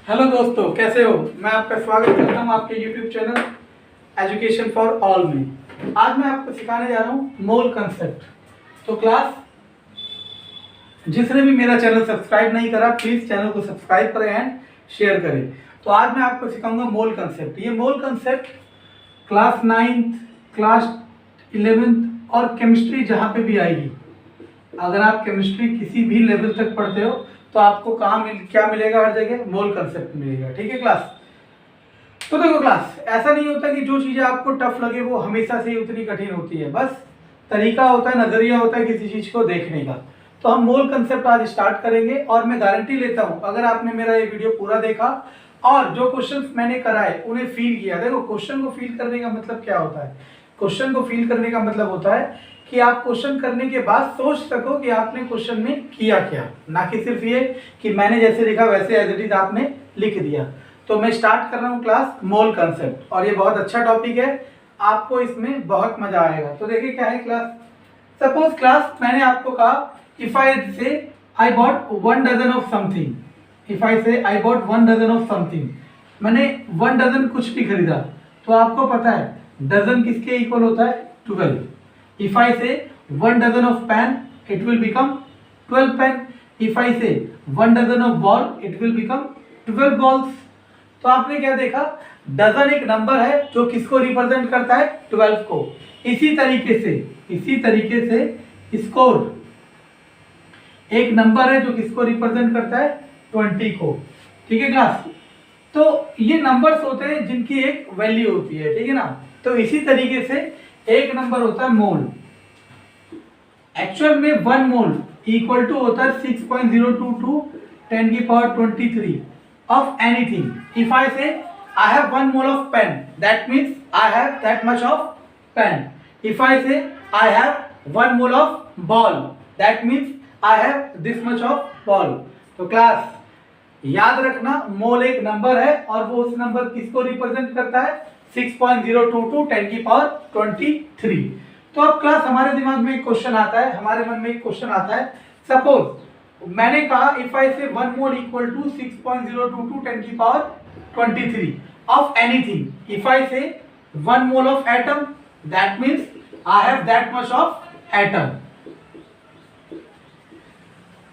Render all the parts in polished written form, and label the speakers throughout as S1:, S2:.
S1: Hello दोस्तों, कैसे हो। मैं आपका स्वागत करता हूं आपके YouTube channel education for all में। आज मैं आपको सिखाने जा रहा हूं मोल कंसेप्ट। तो क्लास, जिसने भी मेरा चैनल सब्सक्राइब नहीं करा प्लीज चैनल को सब्सक्राइब करें एंड शेयर करें। तो आज मैं आपको सिखाऊंगा मोल कंसेप्ट। ये मोल concept class 9th, class 11th और केमिस्ट्री जहाँ पे भी आएगी। अगर आप केमिस्ट्री किसी भी लेवल तक पढ़ते हो तो आपको क्या मिलेगा, हर जगह मोल कंसेप्ट मिलेगा। ठीक है क्लास। तो देखो क्लास, ऐसा नहीं होता कि जो चीजें आपको टफ लगे वो हमेशा से ही उतनी कठिन होती है। बस तरीका होता है, नजरिया होता है किसी चीज को देखने का। तो हम मोल कंसेप्ट आज स्टार्ट करेंगे और मैं गारंटी लेता हूं अगर आपने मेरा ये वीडियो पूरा देखा और जो क्वेश्चंस मैंने कराए उन्हें फील किया। देखो, क्वेश्चन को फील करने का मतलब क्या होता है? क्वेश्चन को फील करने का मतलब होता है कि आप क्वेश्चन करने के बाद सोच सको कि आपने क्वेश्चन में किया क्या, ना कि सिर्फ ये कि मैंने जैसे लिखा वैसे एज इट इज आपने लिख दिया। तो मैं स्टार्ट कर रहा हूँ क्लास मोल कंसेप्ट, और ये बहुत अच्छा टॉपिक है, आपको इसमें बहुत मजा आएगा। तो देखिए क्या है क्लास। सपोज क्लास, मैंने आपको कहा if I say I bought 1 dozen of something, if I say I bought 1 dozen of something, मैंने 1 डजन कुछ भी खरीदा। तो आपको पता है डजन किसके इक्वल होता है? 12। If I say 1 dozen of pen, it will become 12 pen. If I say 1 dozen of ball, it will become 12 balls. तो आपने क्या देखा, डजन एक नंबर है जो किसको रिप्रेजेंट करता है? 12 को। इसी तरीके से स्कोर एक नंबर है जो किसको रिप्रेजेंट करता है? 20 को। ठीक है क्लास। तो ये नंबर्स होते हैं जिनकी एक वैल्यू होती है, ठीक है ना। तो इसी तरीके से एक नंबर होता है मोल। एक्चुअल में 1 मोल इक्वल टू होता है 6.022 10 की power 23 of anything. If I say I have 1 mole of pen, that means I have that much of pen. If I say I have 1 mole of ball, that means I have this much of ball. तो class याद रखना, मोल एक number है और वो उस number किसको represent करता है? 6.022 10 की पावर 23। तो अब क्लास हमारे दिमाग में एक क्वेश्चन आता है, हमारे मन में एक क्वेश्चन आता है। सपोज मैंने कहा if I say 1 mole equal to 6.022 10 की power 23 of anything. If I say 1 mole of atom, that means I have that much of atom.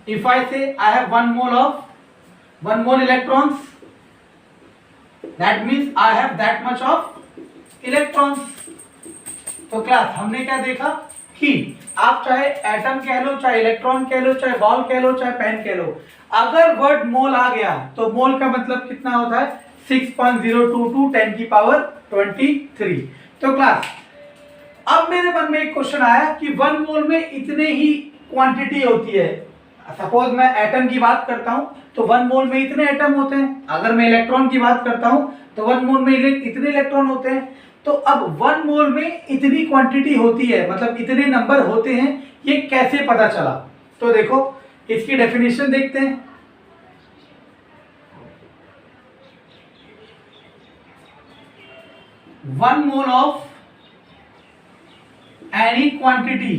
S1: If I say I have 1 mole electrons, that means I have that much of electrons। तो class हमने क्या देखा कि आप चाहे atom कह लो, चाहे electron कह लो, चाहे बॉल कह लो, चाहे पेन कह लो, अगर वर्ड मोल आ गया तो मोल का मतलब कितना होता है? 6.022 10 की पावर 23। तो क्लास अब मेरे मन में एक क्वेश्चन आया कि 1 मोल में इतने ही क्वांटिटी होती है। सपोज मैं एटम की बात करता हूं तो 1 मोल में इतने एटम होते हैं। अगर मैं इलेक्ट्रॉन की बात करता हूं तो 1 मोल में इतने इलेक्ट्रॉन होते हैं। तो अब 1 मोल में इतनी क्वांटिटी होती है, मतलब इतने नंबर होते हैं, ये कैसे पता चला? तो देखो इसकी डेफिनेशन देखते हैं। One mole of any quantity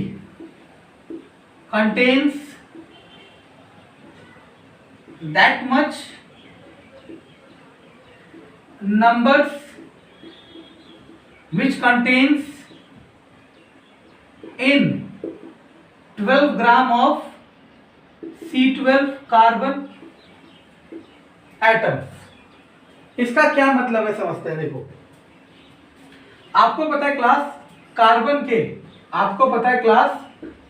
S1: contains that much numbers which contains in 12 gram of C12 carbon atoms. इसका क्या मतलब है समझते हैं। देखो, आपको पता है क्लास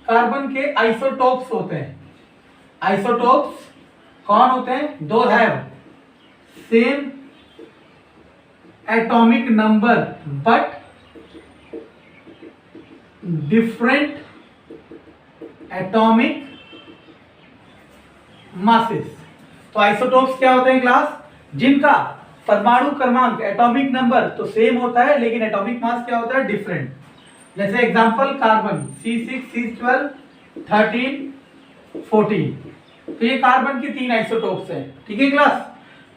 S1: कार्बन के आइसोटोप्स होते हैं। आइसोटोप्स कौन होते हैं? दो have same atomic number but different atomic masses. तो आइसोटोप्स क्या होते हैं क्लास? जिनका परमाणु क्रमांक एटॉमिक नंबर तो सेम होता है लेकिन एटॉमिक मास क्या होता है? डिफरेंट। जैसे एग्जांपल कार्बन C6 C12 13 14। तो ये कार्बन के 3 आइसोटोप्स हैं। ठीक है क्लास।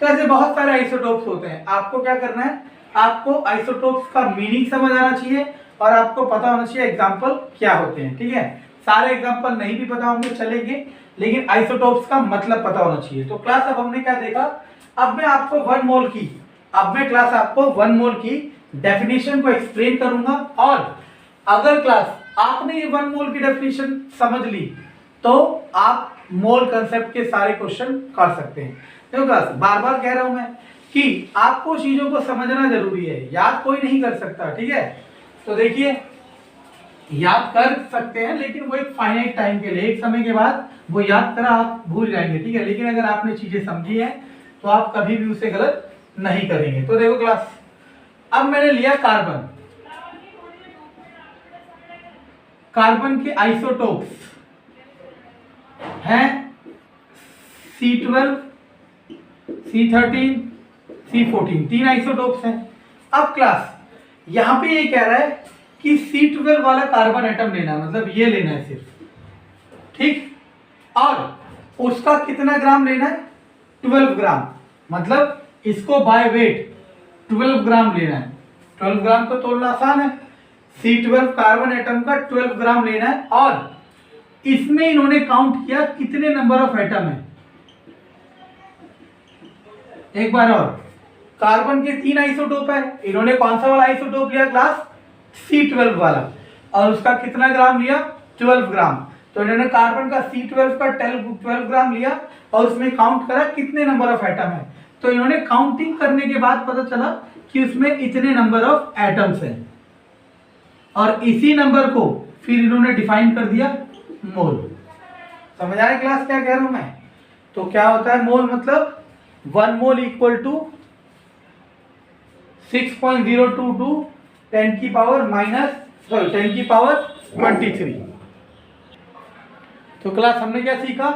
S1: तो ऐसे बहुत सारे आइसोटोप्स होते हैं। आपको क्या करना है, आपको आइसोटोप्स का मीनिंग समझ आना चाहिए और आपको पता होना चाहिए एग्जांपल क्या होते हैं। ठीक है, सारे एग्जांपल नहीं भी पता होंगे चलेंगे, लेकिन आइसोटोप्स का मतलब पता होना चाहिए। तो क्लास अब हमने क्या देखा, अब मैं आपको 1 मोल की, अब मैं क्लास आपको 1 मोल की डेफिनेशन को एक्सप्लेन करूंगा, और अगर क्लास आपने ये 1 मोल की डेफिनेशन समझ ली तो आप मोल कंसेप्ट के सारे क्वेश्चन कर सकते हैं। देखो क्लास, बार बार कह रहा हूं मैं कि आपको चीजों को समझना जरूरी है, याद कोई नहीं कर सकता, ठीक है। तो देखिए, याद कर सकते हैं लेकिन वो एक फाइनाइट टाइम के लिए, एक समय के बाद वो याद करा आप भूल जाएंगे, ठीक है। लेकिन अगर आपने चीजें समझी हैं तो आप कभी भी उसे गलत नहीं करेंगे। तो देखो क्लास, अब मैंने लिया कार्बन, कार्बन के आइसोटोप्स हैं C12, C13, C14, 3 आइसोटोप्स हैं। अब क्लास यहां पे ये कह रहा है कि C12 वाला कार्बन एटम लेना है, मतलब ये लेना है सिर्फ, ठीक। और उसका कितना ग्राम लेना है? 12 ग्राम, मतलब इसको बाय वेट 12 ग्राम लेना है। 12 ग्राम तो तोलना आसान है। C12 कार्बन एटम का 12 ग्राम लेना है, और इसमें इन्होंने काउंट किया कितने नंबर ऑफ एटम है। एक बार और, कार्बन के 3 आइसोटोप है, इन्होंने कौन सा वाला आइसोटोप लिया क्लास? C12 वाला, और उसका कितना ग्राम लिया? 12 ग्राम। तो इन्होंने कार्बन का C12 का 12 ग्राम लिया और उसमें काउंट करा कितने नंबर ऑफ एटम है। तो इन्होंने काउंटिंग करने के बाद पता चला कि उसमें इतने नंबर ऑफ एटम्स हैं, और इसी नंबर को फिर इन्होंने डिफाइन कर दिया मोल। समझ आया क्लास क्या कह रहा हूं मैं? तो क्या होता है मोल? मतलब 1 मोल इक्वल टू 6.022 10 की पावर 23। तो क्लास हमने क्या सीखा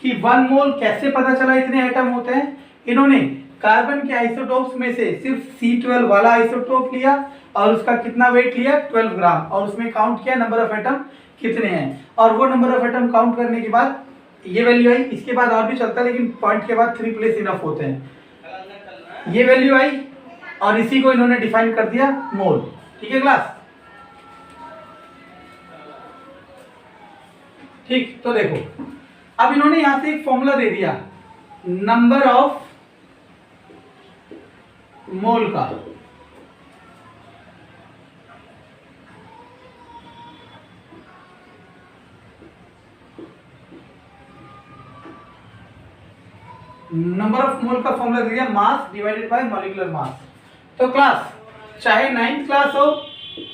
S1: कि 1 मोल कैसे पता चला इतने एटम होते हैं। इन्होंने कार्बन के आइसोटोप्स में से सिर्फ C12 वाला आइसोटोप लिया और उसका कितना वेट लिया? 12 ग्राम, और उसमें काउंट किया नंबर ऑफ एटम कितने हैं, और वो नंबर ऑफ एटम काउंट करने के बाद ये वैल्यू आई। इसके बाद और भी चलता है लेकिन पॉइंट के बाद 3 प्लेस इनफ होते हैं। ये वैल्यू आई और इसी को इन्होंने डिफाइन कर दिया मोल, ठीक है क्लास। ठीक, तो देखो अब इन्होंने यहां से एक फॉर्मूला दे दिया नंबर ऑफ मोल का। नंबर ऑफ मोल का फॉर्मूला दे दिया मास डिवाइडेड बाय मॉलिक्यूलर मास। तो क्लास चाहे 9th क्लास हो,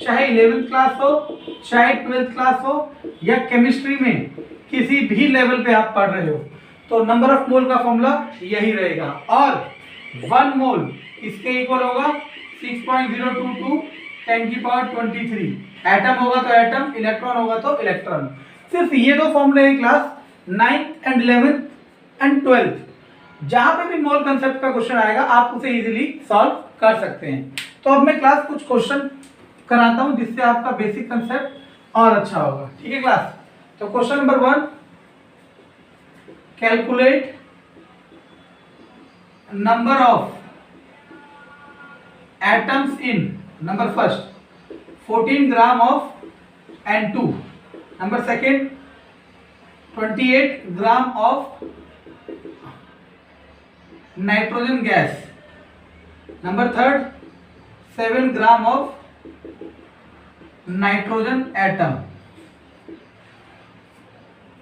S1: चाहे 11th क्लास हो, चाहे 12th क्लास हो, या केमिस्ट्री में किसी भी लेवल पे आप पढ़ रहे हो, तो नंबर ऑफ मोल का फॉर्मूला यही रहेगा। और 1 मोल इसके इक्वल होगा 6.022 10 की पावर 23। एटम होगा तो एटम, इलेक्ट्रॉन होगा तो इलेक्ट्रॉन। सिर्फ ये दो फॉर्मूले हैं class 9th and 11th and 12th। जहां पे भी मोल कंसेप्ट का क्वेश्चन आएगा आप उसे इजीली सॉल्व कर सकते हैं। तो अब मैं क्लास कुछ क्वेश्चन कराता हूं जिससे आपका बेसिक कंसेप्ट और अच्छा होगा, ठीक है क्लास। तो question number 1, calculate number of atoms in, number first 14 gram of N2, number second 28 gram of nitrogen gas, number third 7 gram of nitrogen atom.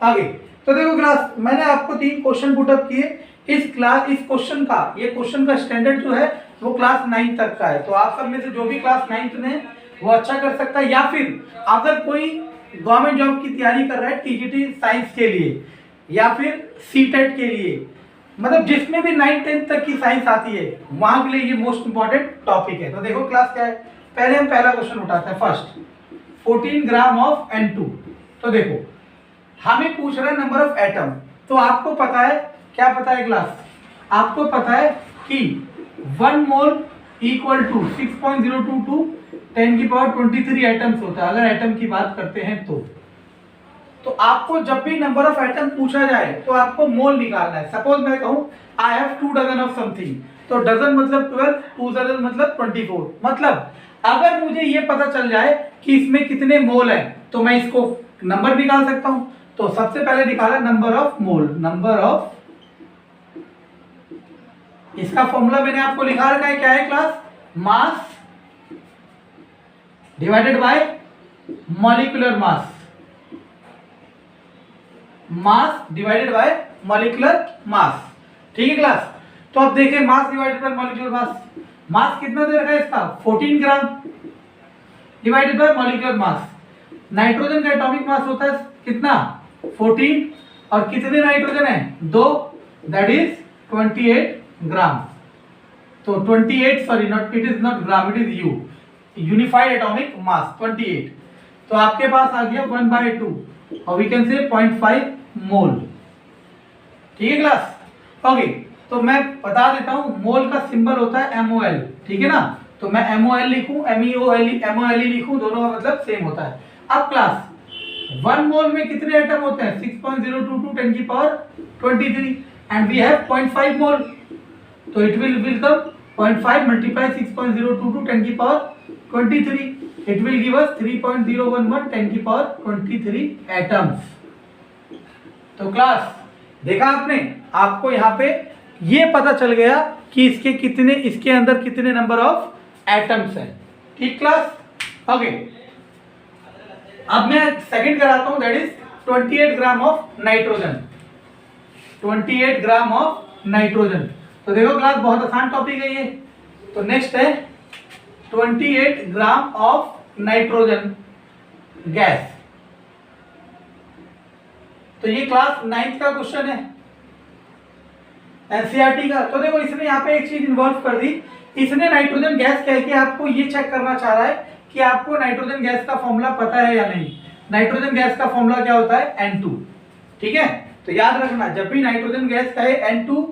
S1: आगे तो देखो क्लास, मैंने आपको 3 क्वेश्चन पुटअप किए। इस क्वेश्चन का, ये क्वेश्चन का स्टैंडर्ड जो है वो क्लास 9 तक का है। तो आप सब में से जो भी क्लास 9 में वो अच्छा कर सकता है, या फिर अगर कोई गवर्नमेंट जॉब की तैयारी कर रहा है टीजीटी साइंस के लिए या फिर सीटेट के लिए, मतलब जिसमें भी 9th-10th तक की साइंस आती है वहां के लिए ये मोस्ट इंपॉर्टेंट टॉपिक है। तो देखो क्लास क्या है, पहले हम पहला क्वेश्चन उठाते हैं फर्स्ट 14 ग्राम ऑफ N2। तो देखो हमें पूछ रहा है नंबर ऑफ एटम। तो आपको पता है, क्या पता है क्लास? आपको पता है कि 1 मोल इक्वल टू 6.022 10 की पावर 23 एटम्स होता है, अगर एटम की बात करते हैं तो आपको जब भी नंबर ऑफ एटम पूछा जाए तो आपको मोल निकालना है। सपोज मैं कहूं I have 2 dozen of something, तो डजन मतलब 12, 2 डजन मतलब 24। मतलब अगर मुझे ये पता चल जाए कि इसमें कितने मोल है तो मैं इसको नंबर निकाल सकता हूं। तो सबसे पहले निकाला number of mole, number of इसका फॉर्मूला मैंने आपको लिखा रखा है, क्या है class? Mass divided by molecular mass, mass divided by molecular mass. ठीक है क्लास? तो अब देखें mass divided by molecular mass, mass कितना दे रखा है इसका? 14 gram divided by molecular mass. Nitrogen का एटॉमिक मास होता है कितना? 14, और कितने नाइट्रोजन है? 2, दैट इज 28 ग्राम। तो 28, sorry not, it is not gram, it is you, unified atomic mass 28। तो आपके पास आ गया 1/2, और वी कैन से 0.5 मोल। ठीक है क्लास? ओके, तो मैं बता देता हूं, मोल का सिंबल होता है MOL। ठीक है ना? तो मैं MOL लिखूं, MOL लिखूं, दोनों का मतलब सेम होता है। अब क्लास 1 मोल में कितने एटम होते हैं? 6.022 10 की पावर 23, एंड वी हैव 0.5 मोल, तो इट विल बिकम 0.5 मल्टीप्लाई 6.022 10 की power 23, it will give us 3.011 10 की पावर 23 एटम्स। तो क्लास देखा आपने, आपको यहाँ पे ये पता चल गया कि इसके अंदर कितने नंबर ऑफ एटम्स हैं। ठीक क्लास? ओके, अब मैं सेकंड कराता हूं, that is 28 gram of nitrogen. 28 gram of nitrogen. तो देखो क्लास, बहुत आसान टॉपिक है ये। तो नेक्स्ट है 28 ग्राम ऑफ नाइट्रोजन गैस। तो ये क्लास 9th का क्वेश्चन है एनसीईआरटी का। तो देखो, इसने यहाँ पे एक चीज इन्वॉल्व कर दी, इसने नाइट्रोजन गैस कह के आपको ये चेक करना चाह रहा है कि आपको नाइट्रोजन गैस का फॉर्मूला पता है या नहीं। नाइट्रोजन गैस का फॉर्मूला क्या होता है? N2। ठीक है? तो याद रखना, जब भी नाइट्रोजन गैस कहे N2,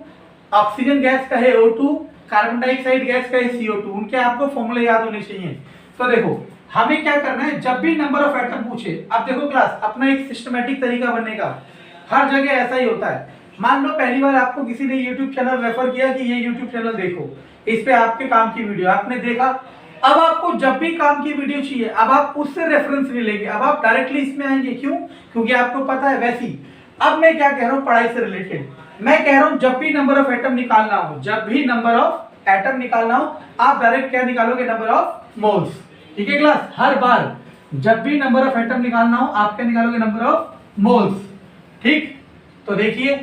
S1: ऑक्सीजन गैस कहे O2, कार्बन डाइऑक्साइड गैस कहे CO2, उनके आपको फॉर्मूले याद होने चाहिए। तो देखो, हमें क्या करना है, जब भी नंबर ऑफ एटम पूछे, अब देखो क्लास, अपना एक सिस्टमेटिक तरीका बनने का, हर जगह ऐसा ही होता है। मान लो पहली बार आपको किसी ने YouTube चैनल रेफर किया कि ये YouTube चैनल देखो, इस पे आपके काम की वीडियो आपने देखा। अब आपको जब भी काम की वीडियो चाहिए, अब आप उससे रेफरेंस नहीं लेंगे, अब आप डायरेक्टली इसमें आएंगे। क्यों? क्योंकि आपको पता है। वैसी अब मैं क्या कह रहा हूँ, पढ़ाई से रिलेटेड मैं कह रहा हूँ, जब भी नंबर ऑफ एटम निकालना हो, जब भी नंबर ऑफ एटम निकालना हो, आप डायरेक्ट क्या निकालोगे? Number of moles. ठीक है क्लास? हर बार जब भी नंबर ऑफ एटम निकालना हो, आप क्या निकालोगे? Number of moles. ठीक? तो देखिए,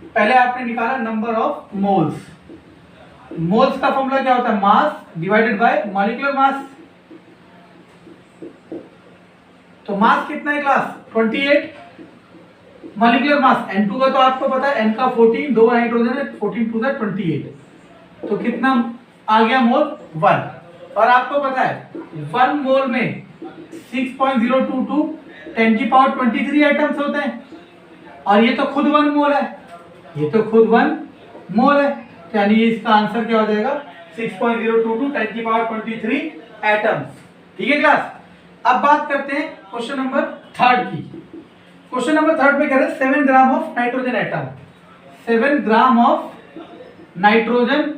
S1: पहले आपने निकाला नंबर ऑफ मोल्स। मोल्स का फॉर्मूला क्या होता है? मास डिवाइडेड बाय मॉलिक्यूलर मास। तो मास कितना है क्लास? 28। मॉलिक्यूलर मास N2 का तो आपको पता है, N का 14, 2 नाइट्रोजन है, 14 टू द 28। तो कितना आ गया मोल? 1। और आपको पता है 1 मोल में 6.022 10 की पावर 23 एटम्स होते हैं, और ये तो खुद 1 मोल है, ये तो खुद 1 मोल है। यानी इसका आंसर क्या हो जाएगा? 6.022 10 की पावर 23 एटम्स। ठीक है क्लास? अब बात करते हैं क्वेश्चन नंबर 3 की। क्वेश्चन नंबर 3 में कह रहे हैं 7 gram of nitrogen atom. 7 gram of nitrogen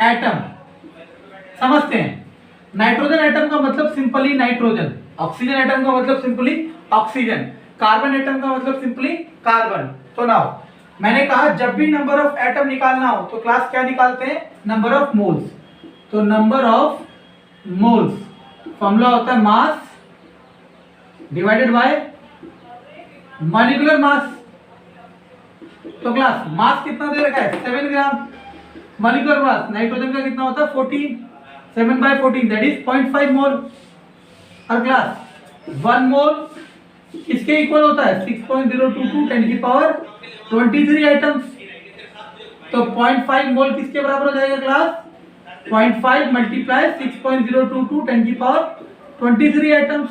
S1: atom. समझते हैं, नाइट्रोजन एटम का मतलब सिंपली नाइट्रोजन, ऑक्सीजन एटम का मतलब सिंपली ऑक्सीजन, कार्बन एटम का मतलब सिंपली कार्बन। तो नाउ मैंने कहा, जब भी नंबर ऑफ एटम निकालना हो तो क्लास क्या निकालते हैं? Number of moles. तो नंबर ऑफ मोल्स फॉर्मूला होता है मास डिवाइडेड बाय मॉलिक्यूलर मास। तो क्लास मास कितना दे रखा है? 7 ग्राम। मॉलिक्यूलर मास नाइट्रोजन का कितना होता है? 14। 7/14 दैट इज 0.5 मोल। और क्लास 1 मोल किसके इक्वल होता है? 6.022 10 की पावर 23 एटम्स। तो 0.5 मोल किसके बराबर हो जाएगा क्लास? 0.5 मल्टीप्लाई 6.022 10 की पावर 23 एटम्स,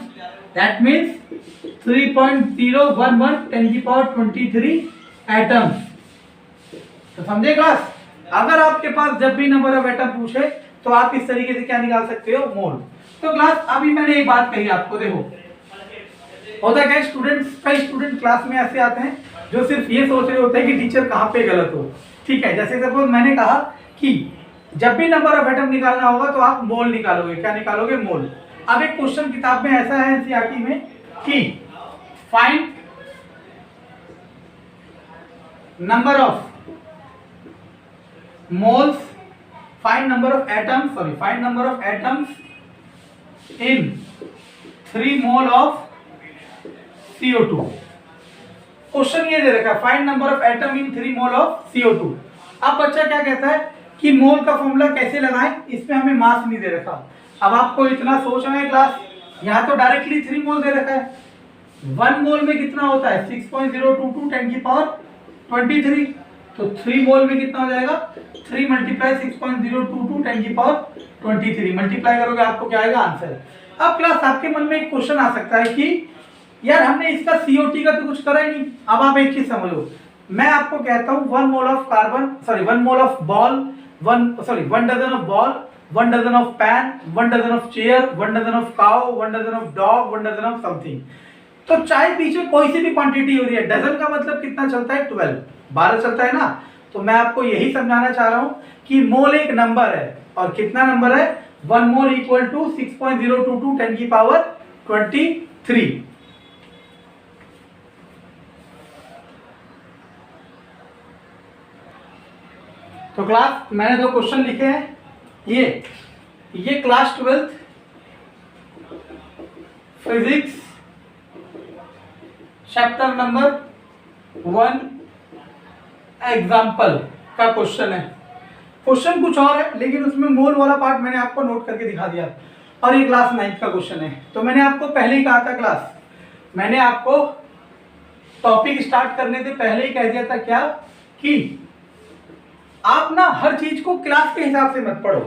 S1: दैट मीन्स 3.011 10 की पावर 23 एटम्स। तो समझे क्लास? अगर आपके पास जब भी नंबर ऑफ एटम पूछे तो आप इस तरीके से क्या निकाल सकते हो? मोल। तो क्लास अभी मैंने एक बात कही आपको, देखो होता क्या, कई स्टूडेंट क्लास में ऐसे आते हैं जो सिर्फ ये सोच रहे होते हैं कि टीचर कहाँ पे गलत हो। ठीक है, जैसे सपोज मैंने कहा कि जब भी नंबर ऑफ एटम निकालना होगा तो आप मोल निकालोगे। क्या निकालोगे? मोल। अब एक क्वेश्चन किताब में ऐसा है एनसीईआरटी में कि find number of moles, find number of atoms in 3 mole of CO2। Question ये दे रखा है find number of atom in 3 mole of CO2। अब बच्चा क्या कहता है कि मोल का फॉर्मूला कैसे लगाएं, इसमें हमें मास नहीं दे रखा। अब आपको इतना सोचना है क्लास, यहाँ तो डायरेक्टली 3 मोल दे रखा है। 1 मोल में कितना होता है 6.022 10 की पावर 23, तो 3 मोल में कितना हो जाएगा 3 मल्टीप्लाई 6.022 10 की पावर 23, मल्टीप्लाई करोगे आपको क्या आएगा आंसर। अब क्लास आपके मन में एक क्वेश्चन आ सकता है कि यार हमने इसका CO2 का तो कुछ करा ही नहीं। अब आप एक चीज समझो, मैं आपको कहता हूं 1 mole of carbon, 1 mole of ball, 1 dozen of ball, 1 dozen of pan, 1 dozen of chair, 1 dozen of cow, 1 dozen of dog, 1 dozen of something. तो चाहे पीछे कोई सी भी क्वांटिटी हो रही है, डजन का मतलब कितना चलता है 12 चलता है ना। तो मैं आपको यही समझाना चाह रहा हूं कि मोल एक नंबर है, और कितना नंबर है 1 मोल इक्वल टू 6.022 10 की पावर 23। तो क्लास मैंने 2 क्वेश्चन लिखे हैं, ये class 12th physics chapter number 1 example का क्वेश्चन है। क्वेश्चन कुछ और है लेकिन उसमें मोल वाला पार्ट मैंने आपको नोट करके दिखा दिया, और ये क्लास 9th का क्वेश्चन है। तो मैंने आपको पहले ही कहा था क्लास, मैंने आपको टॉपिक स्टार्ट करने से पहले ही कह दिया था क्या कि आप ना हर चीज को क्लास के हिसाब से मत पढ़ो।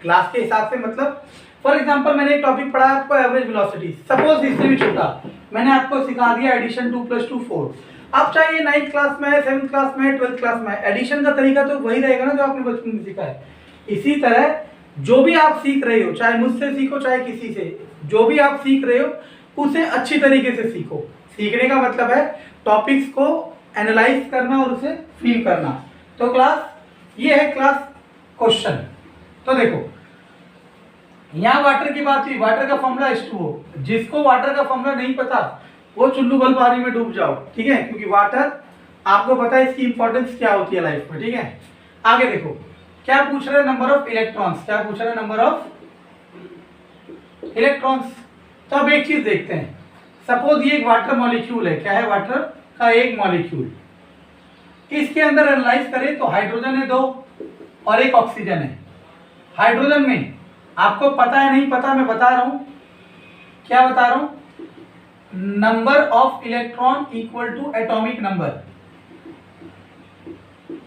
S1: क्लास के हिसाब से मतलब फॉर एग्जांपल मैंने एक टॉपिक पढ़ा आपको एवरेज वेलोसिटी, सपोज इससे भी छोटा मैंने आपको सिखा दिया एडिशन 2 + 2 4। अब चाहे 9th क्लास में है, 7th क्लास में है, 12th क्लास में है, एडिशन का तरीका तो वही रहेगा ना जो आपने बचपन में सीखा है। इसी तरह जो भी आप सीख रहे हो, चाहे मुझसे सीखो चाहे किसी से, जो भी आप सीख रहे हो उसे अच्छी तरीके से सीखो। सीखने का मतलब है टॉपिक्स को एनालाइज करना और उसे फील करना। तो क्लास ये है क्लास क्वेश्चन। तो देखो यहाँ वाटर की बात हुई, वाटर का फॉर्मूला H2O। जिसको वाटर का फॉर्मूला नहीं पता वो चुल्लू बल पानी में डूब जाओ, ठीक है, क्योंकि वाटर आपको पता है इसकी इंपॉर्टेंस क्या होती है लाइफ में, ठीक है। आगे देखो क्या पूछ रहे हैं, नंबर ऑफ इलेक्ट्रॉन्स, क्या पूछ रहे हैं नंबर ऑफ इलेक्ट्रॉन्स। तो अब एक चीज देखते हैं, सपोज ये एक वाटर मॉलिक्यूल है, क्या है वाटर का एक मॉलिक्यूल, इसके अंदर एनालाइज करें तो हाइड्रोजन है 2 और एक ऑक्सीजन है। हाइड्रोजन में आपको पता है नहीं पता, मैं बता रहा हूं, क्या बता रहा हूं, number of electron equal to atomic number.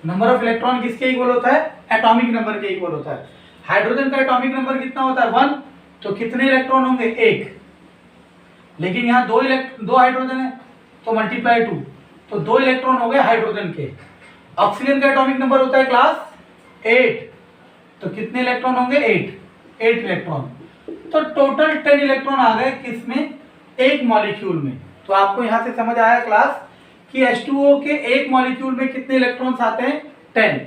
S1: Number of electron किसके इक्वल होता है, एटॉमिक नंबर के इक्वल होता है। हाइड्रोजन का एटॉमिक नंबर कितना होता है 1, तो कितने इलेक्ट्रॉन होंगे 1, लेकिन यहाँ 2 हाइड्रोजन है तो मल्टीप्लाई 2, तो 2 इलेक्ट्रॉन हो गए हाइड्रोजन के। ऑक्सीजन का एटॉमिक नंबर होता है क्लास 8, तो कितने इलेक्ट्रॉन होंगे 8 इलेक्ट्रॉन। तो टोटल 10 इलेक्ट्रॉन आ गए किसमें, एक मॉलिक्यूल में। तो आपको यहां से समझ आया क्लास कि H2O के एक मॉलिक्यूल में कितने इलेक्ट्रॉन्स आते हैं 10।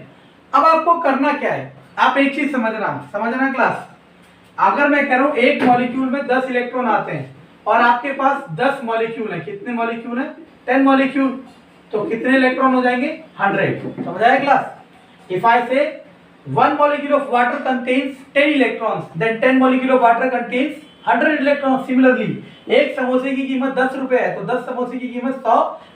S1: अब आपको करना क्या है, आप एक चीज समझना क्लास, अगर मैं कह रहा हूं एक मॉलिक्यूल में 10 इलेक्ट्रॉन आते हैं और आपके पास 10 मॉलिक्यूल है, कितने मॉलिक्यूल है 10 मॉलिक्यूल, तो कितने इलेक्ट्रॉन हो जाएंगे 100। समझ आया class. If I say 1 molecule of water contains 10 electrons, then 10 molecule of water contains 100 electrons. Similarly, एक समोसे की कीमत 10 रुपए है तो 10 समोसे की कीमत 100,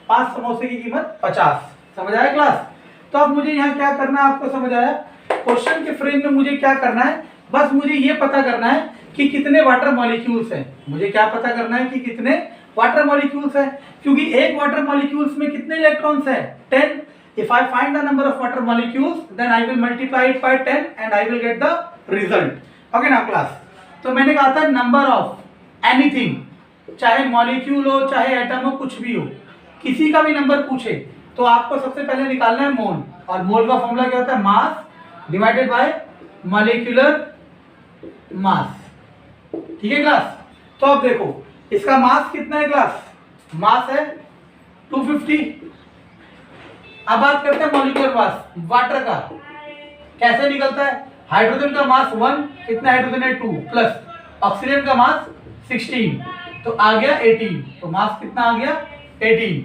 S1: 5 समोसे की कीमत 50। समझ आया क्लास। तो अब मुझे यहाँ क्या करना है, आपको समझ आया, क्वेश्चन के फ्रेम में मुझे क्या करना है, बस मुझे ये पता करना है कि कितने वाटर मॉलिक्यूल्स हैं। मुझे क्या पता करना है कि कितने वाटर मॉलिक्यूल्स हैं, क्योंकि एक वाटर मॉलिक्यूल्स में कितने इलेक्ट्रॉन्स हैं 10। If I find the number of water molecules, then I will multiply it by 10 and I will get the result. Okay now class. तो मैंने कहा था number of anything, चाहे मॉलिक्यूल हो चाहे एटम हो कुछ भी हो, किसी का भी नंबर पूछे तो आपको सबसे पहले निकालना है मोल, और मोल का फॉर्मूला क्या होता है, मास डिवाइडेड बाय मॉलिक्यूलर मास। ठीक है क्लास। तो अब देखो इसका मास कितना है क्लास, मास है 250। अब बात करते हैं मॉलिक्यूलर मास, वाटर का कैसे निकलता है, हाइड्रोजन का मास 1, कितना हाइड्रोजन है 2, प्लस ऑक्सीजन का मास 16, तो आ गया 18, तो मास कितना आ गया 18।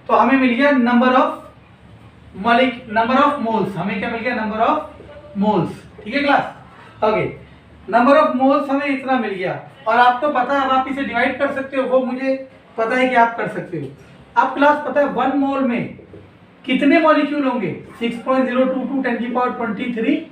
S1: तो हमें मिल गया number of number of moles, हमें क्या मिल गया, नंबर ऑफ मोल्स। ठीक है class, okay, number of moles हमें इतना मिल गया। और आपको पता है, अब आप इसे डिवाइड कर सकते हो, वो मुझे पता है कि आप कर सकते हो। अब क्लास पता है 1 मोल में कितने मॉलिक्यूल होंगे, 6.022 10 की पावर 23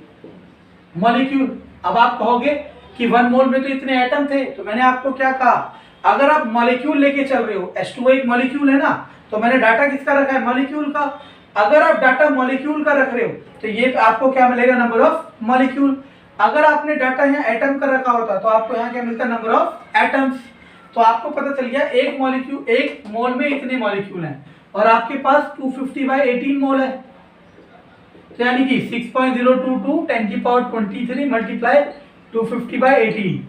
S1: मॉलिक्यूल। अब आप कहोगे कि 1 मोल में तो इतने एटम थे, तो मैंने आपको क्या कहा, अगर आप मॉलिक्यूल लेके चल रहे हो, H2O एक मॉलिक्यूल है ना, तो मैंने डाटा किसका रखा है, मॉलिक्यूल का। अगर आप डाटा मॉलिक्यूल का रख रहे हो तो ये आपको क्या मिलेगा, नंबर ऑफ मॉलिक्यूल। अगर आपने डाटा यहाँ एटम का रखा होता तो आपको यहाँ क्या मिलता, नंबर ऑफ एटम्स। तो आपको पता चल गया एक मॉलिक्यूल, एक मोल में इतने मॉलिक्यूल हैं, और आपके पास 250/18 मोल है, तो यानी कि 6.022 10 की पावर 23 मल्टीप्लाई 250/18,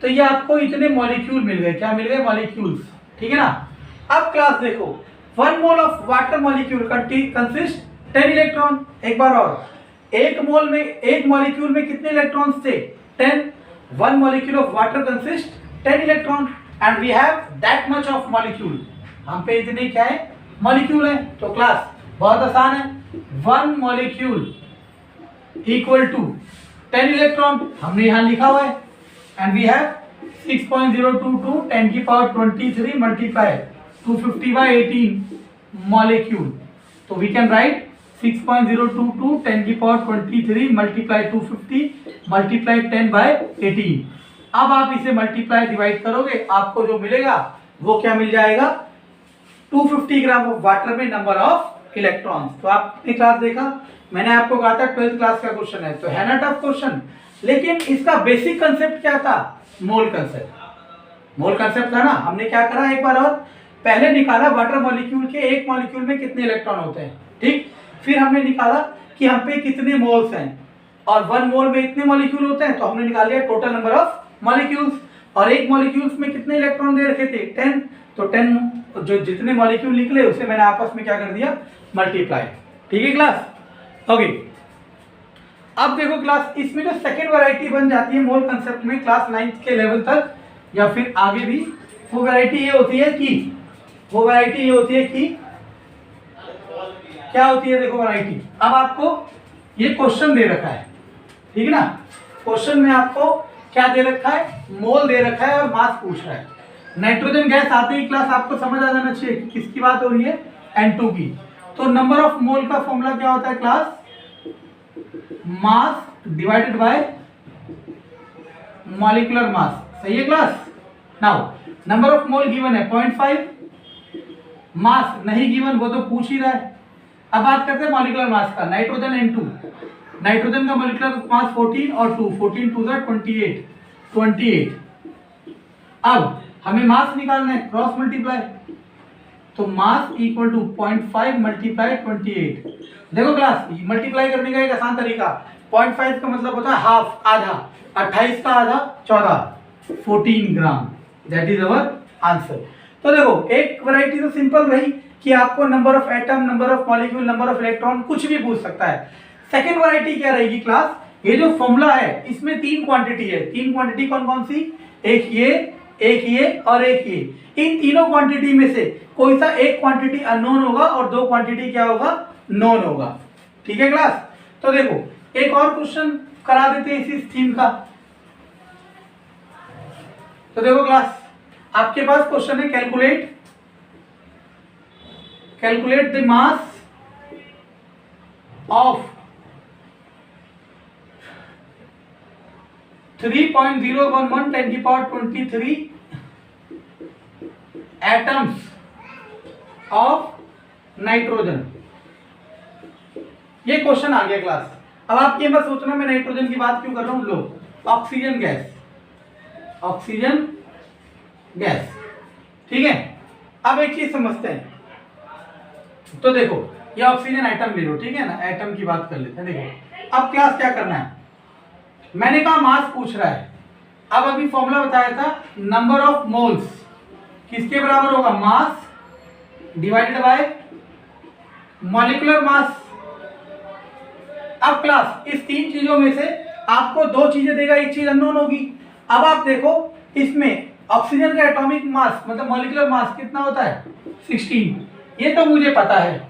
S1: तो ये आपको इतने मॉलिक्यूल मिल गए। क्या मिल गए, मॉलिक्यूल्स। ठीक है ना। अब क्लास देखो, 1 mole of water molecule consist 10 electron. एक बार और, एक मोल में, एक मॉलिक्यूल में कितने इलेक्ट्रॉन्स थे, 10। 1 molecule of water consists 10 electron and we have that much of molecule। हम पे इतने क्या है, मॉलिक्यूल है। तो क्लास बहुत आसान है, 1 molecule इक्वल टू 10 इलेक्ट्रॉन, हमने यहाँ लिखा हुआ है, एंड वी हैव 6.022 10 की पावर 23 मल्टीप्लाई 250/18 मॉलिक्यूल। तो वी कैन राइट 6.022 10 की पावर 23 मल्टीप्लाई 250 मल्टीप्लाई 10/18। अब आप इसे मल्टीप्लाई डिवाइड करोगे, आपको जो मिलेगा वो क्या मिल जाएगा, 250 ग्राम ऑफ वाटर में नंबर ऑफ इलेक्ट्रॉन्स। तो आपने क्लास देखा, मैंने आपको कहा था 12th क्लास का क्वेश्चन है, तो है ना टफ क्वेश्चन, लेकिन इसका बेसिक कंसेप्ट क्या था, मोल कंसेप्ट। मोल कंसेप्ट था ना। हमने क्या करा, एक बार और पहले निकाला वाटर मॉलिक्यूल के एक मॉलिक्यूल में कितने इलेक्ट्रॉन होते हैं, ठीक। फिर हमने निकाला कि हम पे कितने मोल्स हैं, और 1 मोल में इतने मॉलिक्यूल होते हैं, तो हमने निकाल लिया टोटल नंबर ऑफ मॉलिक्यूल्स। और एक मॉलिक्यूल्स में कितने इलेक्ट्रॉन दे रखे थे, 10, तो 10 जो जितने मॉलिक्यूल निकले उसे मैंने आपस में क्या कर दिया, मल्टीप्लाई। ठीक है क्लास, ओके। अब देखो क्लास, इसमें जो सेकेंड वैरायटी बन जाती है मोल कंसेप्ट में क्लास 9th के लेवल तक या फिर आगे भी, वो वैरायटी ये होती है कि क्या होती है, देखो वैरायटी। अब आपको ये क्वेश्चन दे रखा है, ठीक है ना। क्वेश्चन में आपको क्या दे रखा है, मोल दे रखा है और मास पूछ रहा है। नाइट्रोजन गैस आते ही क्लास आपको समझ आ जाना चाहिए कि किसकी बात हो रही है, N2 की। तो नंबर ऑफ मोल का फॉर्मूला क्या होता है class, mass divided by molecular मास। सही है class. Now number of mole given है 0.5, मास नहीं गिवन, वो तो पूछ ही रहा है। अब बात करते हैं मॉलिक्यूलर मास का। नाइट्रोजन N2, नाइट्रोजन का मॉलिक्यूलर मास 14 और 2, 14 2 28। अब हमें मास निकालना है, क्रॉस मल्टीप्लाई, तो मास इक्वल टू 0.5 मल्टीप्लाई 28। देखो क्लास, मल्टीप्लाई करने का एक आसान तरीका, 0.5 का मतलब होता है हाफ, आधा, 28 का आधा 14, 14 gram. That is our answer. तो देखो, एक वैरायटी तो सिंपल रही कि आपको number of atom, number of molecule, number of electron कुछ भी पूछ सकता है। सेकेंड वैरायटी क्या रहेगी क्लास, ये जो फॉर्मूला है इसमें 3 क्वांटिटी है। 3 क्वांटिटी कौन कौन सी, एक ये और एक ये। इन तीनों क्वांटिटी में से कोई सा एक क्वांटिटी अननोन होगा और 2 क्वांटिटी क्या होगा, नोन होगा। ठीक है क्लास। तो देखो एक और क्वेश्चन करा देते हैं इसी थीम का। तो देखो क्लास, आपके पास क्वेश्चन है, कैलकुलेट द मास ऑफ 3.011 10 की पावर 23 एटम्स ऑफ नाइट्रोजन। ये क्वेश्चन आ गया क्लास। अब आप ये मत सोचना मैं नाइट्रोजन की बात क्यों कर रहा हूं, लो ऑक्सीजन गैस, ठीक है। अब एक चीज समझते हैं, तो देखो ये ऑक्सीजन एटम ले लो, ठीक है ना, एटम की बात कर लेते हैं। देखो अब क्लास क्या करना है, मैंने कहा मास पूछ रहा है। अब अभी फॉर्मूला बताया था, नंबर ऑफ मोल्स किसके बराबर होगा, मास डिवाइडेड बाय मॉलिक्यूलर मास। अब क्लास इस 3 चीजों में से आपको 2 चीजें देगा, एक चीज अननोन होगी। अब आप देखो इसमें ऑक्सीजन का एटॉमिक मास मतलब मॉलिक्यूलर मास कितना होता है, 16, ये तो मुझे पता है।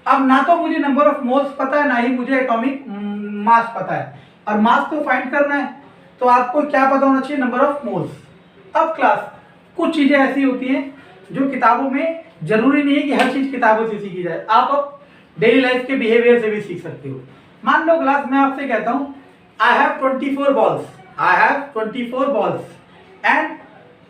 S1: अब ना तो मुझे नंबर ऑफ मोल्स पता है, ना ही मुझे एटॉमिक मास पता है, और मास को फाइंड करना है तो आपको क्या पता होना चाहिए, नंबर ऑफ मोल्स। अब क्लास कुछ चीजें ऐसी होती हैं जो किताबों में जरूरी नहीं है कि हर चीज किताबों से सीखी जाए, आप अब डेली लाइफ के बिहेवियर से भी सीख सकते हो। मान लो क्लास मैं आपसे कहता हूं I have 24 balls, I have 24 balls and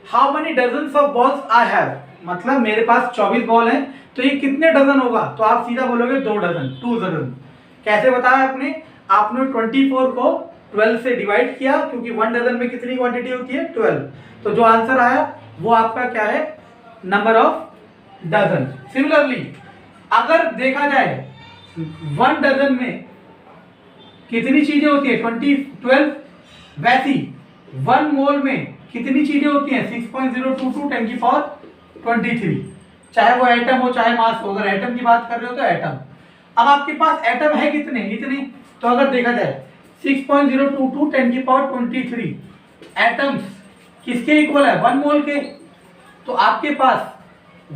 S1: how many dozens of balls I have, मतलब मेरे पास 24 बॉल हैं, तो ये कितने डजन होगा, तो आप सीधा बोलोगे 2 डजन, 2 डजन। कैसे बताया आपने, आपने 24 को 12 से डिवाइड किया, क्योंकि 1 डजन में कितनी क्वांटिटी होती है, 12, तो जो आंसर आया वो आपका क्या है, नंबर ऑफ डजन। सिमिलरली अगर देखा जाए 1 डजन में कितनी चीजें होती है, 12, वैसी 1 मोल में कितनी चीजें होती हैं, 6.022 10 की पावर 23, चाहे वो एटम हो चाहे मास हो। अगर एटम की बात कर रहे हो तो एटम। अब आपके पास एटम है कितने, इतने, तो अगर देखा जाए 6.022 10 की पावर 23 एटम्स किसके इक्वल है, 1 मोल के, तो आपके पास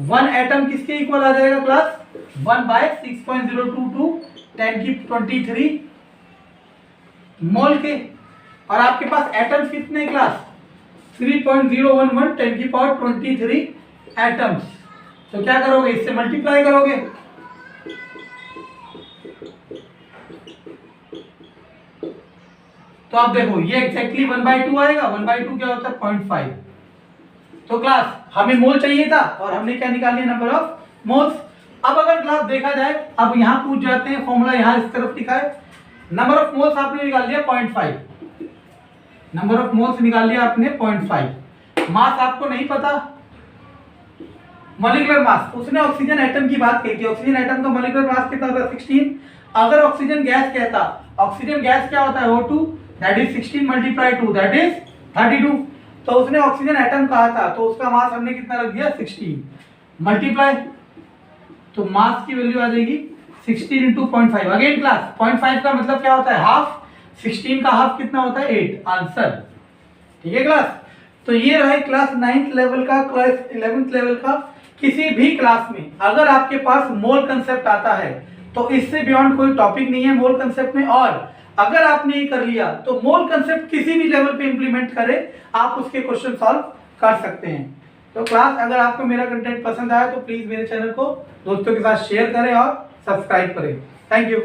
S1: 1 एटम किसके इक्वल आ जाएगा क्लास, 1/6.022 10 की 23 मोल के। और आपके पास एटम्स कितने क्लास, 3.011 10 की पावर 23 एटम्स। तो क्या करोगे, इससे मल्टीप्लाई करोगे, तो आप देखो ये एग्जैक्टली 1/2 आएगा। 1/2 क्या होता है, 0.5। तो क्लास हमें मोल चाहिए था और हमने क्या निकाल लिया, नंबर ऑफ मोल्स। अब अगर क्लास देखा जाए, अब यहां पूछ जाते हैं, फॉर्मूला यहां इस तरफ लिखा है, नंबर ऑफ मोल्स आपने निकाल लिया 0.5, नंबर ऑफ मोल्स निकाल लिया आपने 0.5। मास आपको नहीं पता, मॉलिक्यूलर मास, उसने ऑक्सीजन एटम की बात कही थी, ऑक्सीजन एटम का मॉलिक्यूलर मास कितना होता है, 16। अगर ऑक्सीजन गैस कहता, ऑक्सीजन गैस क्या होता है, O2, that is 16 × 2 that is 32, तो उसने ऑक्सीजन एटम कहा था, तो उसका मास हमने कितना रख दिया, 16 मल्टीप्लाई, तो मास की वैल्यू आ जाएगी 16 × 0.5। अगेन क्लास 0.5 का मतलब क्या होता है, हाफ, 16 का हाफ कितना होता है, 8, आंसर। ठीक है क्लास, तो ये रहा क्लास 9th लेवल का, क्लास 11th लेवल का। किसी भी क्लास में अगर आपके पास मोल कंसेप्ट आता है तो इससे बियॉन्ड कोई टॉपिक नहीं है मोल कंसेप्ट में, और अगर आपने ये कर लिया तो मोल कंसेप्ट किसी भी लेवल पे इंप्लीमेंट करें, आप उसके क्वेश्चन सॉल्व कर सकते हैं। तो क्लास अगर आपको मेरा कंटेंट पसंद आया तो प्लीज मेरे चैनल को दोस्तों के साथ शेयर करें और सब्सक्राइब करें। Thank you.